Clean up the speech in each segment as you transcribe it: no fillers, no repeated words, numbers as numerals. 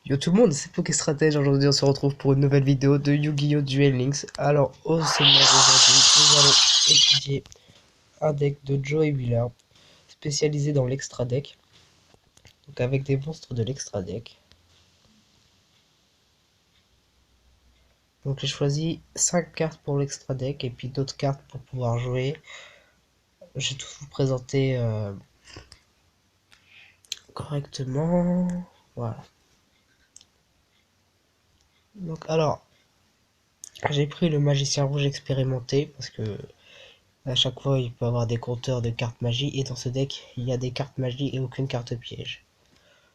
Yo tout le monde, c'est Pokéstratège. Aujourd'hui on se retrouve pour une nouvelle vidéo de Yu-Gi-Oh! Duel Links. Alors au sommaire d'aujourd'hui, nous allons étudier un deck de Joey Wheeler spécialisé dans l'extra deck. Donc avec des monstres de l'extra deck. Donc j'ai choisi 5 cartes pour l'extra deck et puis d'autres cartes pour pouvoir jouer. Je vais tout vous présenter correctement. Voilà. Donc alors, j'ai pris le magicien rouge expérimenté parce que à chaque fois, il peut avoir des compteurs de cartes magie, et dans ce deck, il y a des cartes magie et aucune carte piège.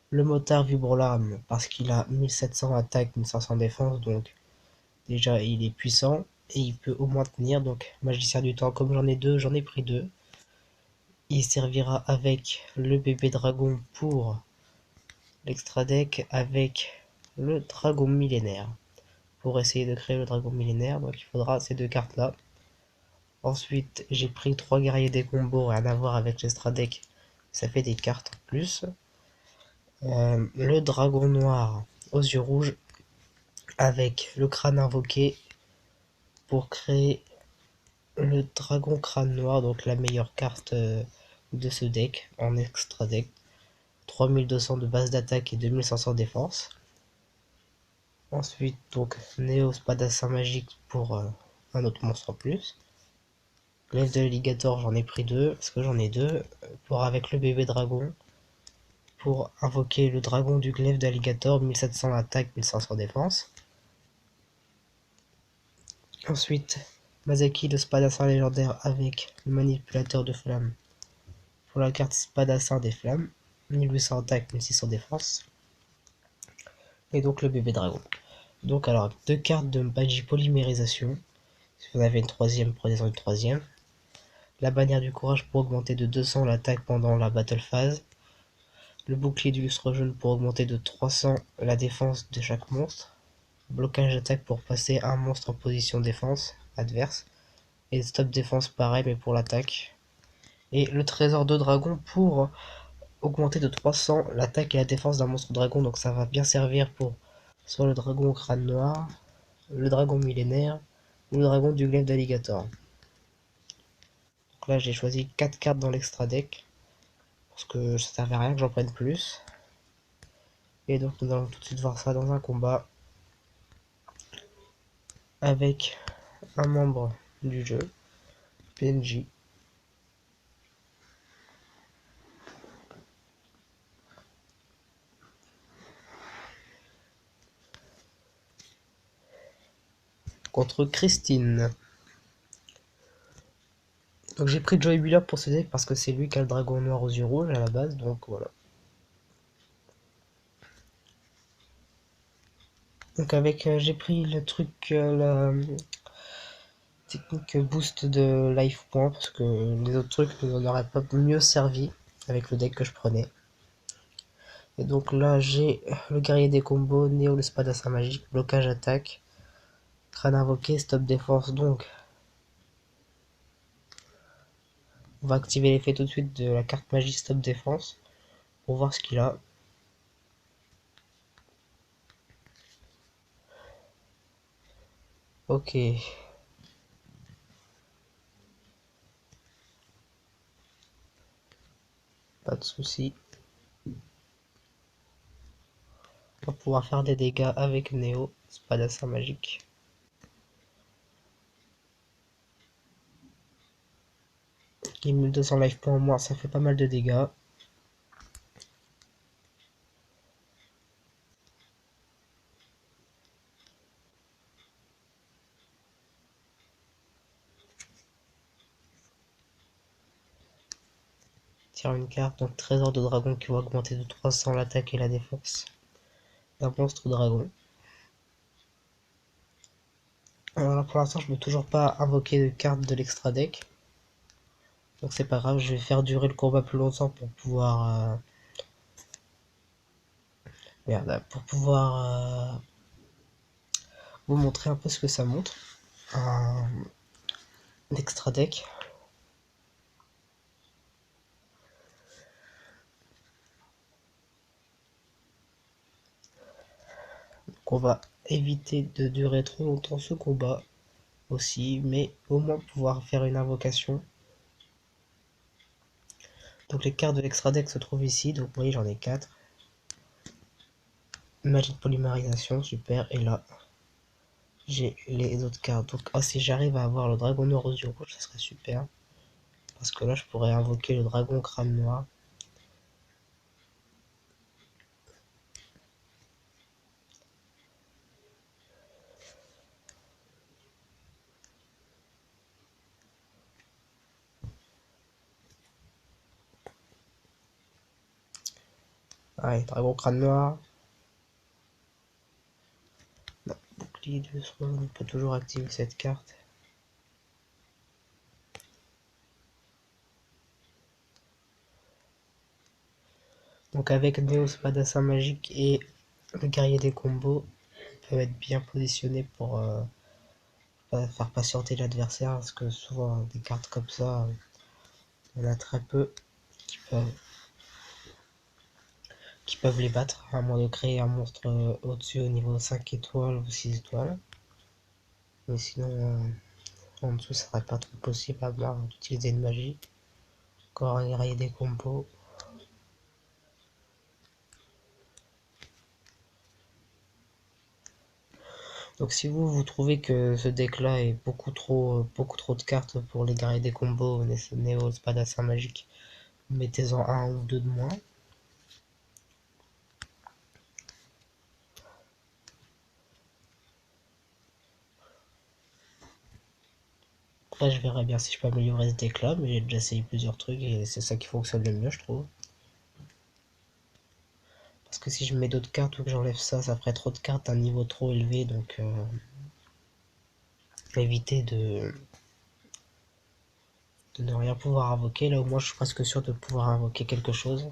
Le motard Vibrolame, parce qu'il a 1700 attaque, 1500 défense, donc déjà il est puissant, et il peut au moins tenir, donc magicien du temps, comme j'en ai deux, j'en ai pris deux. Il servira avec le bébé dragon pour l'extra deck, avec le dragon millénaire, pour essayer de créer le dragon millénaire, donc il faudra ces deux cartes là. Ensuite, j'ai pris 3 guerriers des combos, rien à voir avec l'extra deck, ça fait des cartes en plus. Le dragon noir aux yeux rouges avec le crâne invoqué pour créer le dragon crâne noir, donc la meilleure carte de ce deck en extra deck. 3200 de base d'attaque et 2500 défense. Ensuite, donc Néo Spadassin magique pour un autre monstre en plus. Glaive de l'alligator, j'en ai pris deux, parce que j'en ai deux, pour avec le bébé dragon, pour invoquer le dragon du glaive d'alligator, 1700 attaque, 1500 défense. Ensuite, Masaki le Spadassin légendaire avec le manipulateur de flammes pour la carte Spadassin des flammes, 1800 attaque, 1600 défense. Et donc le bébé dragon. Donc alors, deux cartes de magie polymérisation. Si vous en avez une troisième, prenez-en une troisième. La bannière du courage pour augmenter de 200 l'attaque pendant la battle phase. Le bouclier du lustre jaune pour augmenter de 300 la défense de chaque monstre. Blocage d'attaque pour passer un monstre en position défense adverse. Et stop défense pareil mais pour l'attaque. Et le trésor de dragon pour augmenter de 300 l'attaque et la défense d'un monstre dragon. Donc ça va bien servir pour soit le dragon au crâne noir, le dragon millénaire ou le dragon du glaive d'alligator. Donc là j'ai choisi 4 cartes dans l'extra deck parce que ça servait à rien que j'en prenne plus. Et donc nous allons tout de suite voir ça dans un combat avec un membre du jeu, PNJ. Contre Christine. Donc j'ai pris Joey Wheeler pour ce deck parce que c'est lui qui a le dragon noir aux yeux rouges à la base, donc voilà. Donc avec j'ai pris le truc la technique boost de life point parce que les autres trucs ne n'auraient pas mieux servi avec le deck que je prenais. Et donc là j'ai le guerrier des combos, Néo le spadassin magique, blocage attaque, crâne invoqué, stop défense. Donc on va activer l'effet tout de suite de la carte magie stop défense pour voir ce qu'il a. Ok. Pas de souci. On va pouvoir faire des dégâts avec Néo, spadassin magique. Et 1200 life points en moins, ça fait pas mal de dégâts. Tire une carte, donc trésor de dragon qui va augmenter de 300 l'attaque et la défense d'un monstre dragon. Alors là pour l'instant je ne peux toujours pas invoquer de carte de l'extra deck. Donc c'est pas grave, je vais faire durer le combat plus longtemps pour pouvoir... pour pouvoir vous montrer un peu ce que ça montre. Un extra deck. Donc on va éviter de durer trop longtemps ce combat aussi, mais au moins pouvoir faire une invocation. Donc les cartes de l'extra deck se trouvent ici, donc vous voyez j'en ai 4. Magie de polymérisation, super, et là j'ai les autres cartes. Donc si j'arrive à avoir le dragon noir aux yeux rouges, ça serait super. Parce que là je pourrais invoquer le dragon crâne noir. Allez, dragon crâne noir. Non, bouclier de soin, on peut toujours activer cette carte. Donc avec Néo Spadassin magique et le guerrier des combos, on peut être bien positionné pour faire patienter l'adversaire, parce que souvent des cartes comme ça, il y en a très peu qui peuvent les battre, à moins de créer un monstre au-dessus au niveau 5 étoiles ou 6 étoiles. Mais sinon, en dessous, ça serait pas trop possible à part d'utiliser une magie. Encore un guerrier des combos. Donc si vous trouvez que ce deck là est beaucoup trop de cartes pour les guerriers des combos, Néo, Spadassin magique, mettez-en un ou deux de moins. Après je verrai bien si je peux améliorer ce deck là, mais j'ai déjà essayé plusieurs trucs et c'est ça qui fonctionne le mieux je trouve. Parce que si je mets d'autres cartes ou que j'enlève ça, ça ferait trop de cartes à un niveau trop élevé, donc éviter de ne rien pouvoir invoquer. Là au moins je suis presque sûr de pouvoir invoquer quelque chose.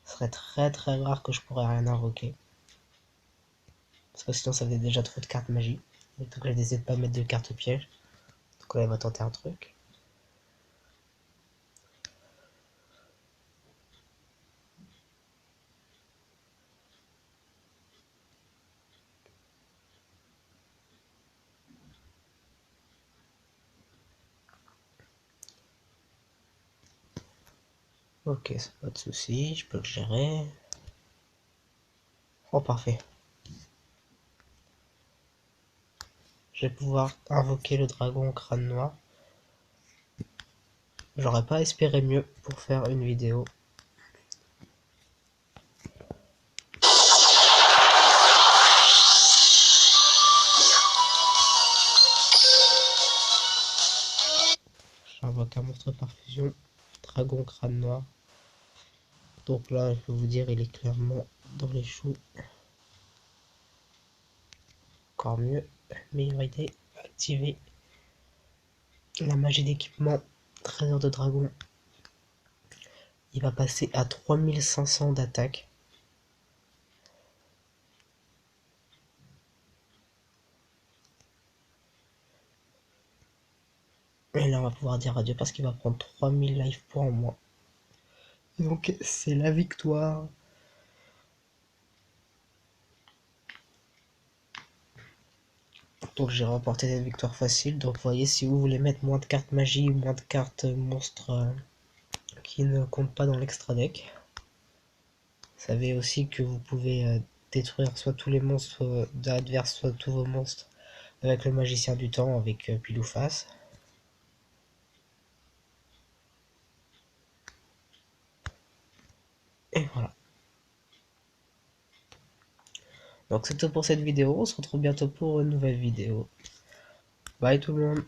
Ce serait très rare que je pourrais rien invoquer. Parce que sinon ça faisait déjà trop de cartes magie. Donc là j'essaie de pas mettre de cartes pièges. Donc là on va tenter un truc. Ok, c'est pas de soucis, je peux le gérer. Oh parfait. Je vais pouvoir invoquer le dragon au crâne noir. J'aurais pas espéré mieux pour faire une vidéo. J'invoque un monstre par fusion, dragon crâne noir. Donc là, je peux vous dire, il est clairement dans les choux. Encore mieux. Meilleure idée, activer la magie d'équipement, trésor de dragon. Il va passer à 3500 d'attaque. Et là, on va pouvoir dire adieu parce qu'il va prendre 3000 life points en moins. Donc, c'est la victoire. Donc, j'ai remporté cette victoire facile. Donc, vous voyez, si vous voulez mettre moins de cartes magie ou moins de cartes monstres qui ne comptent pas dans l'extra deck, vous savez aussi que vous pouvez détruire soit tous les monstres d'adverse, soit tous vos monstres avec le magicien du temps, avec pile ou face. Et voilà. Donc c'est tout pour cette vidéo, on se retrouve bientôt pour une nouvelle vidéo. Bye tout le monde.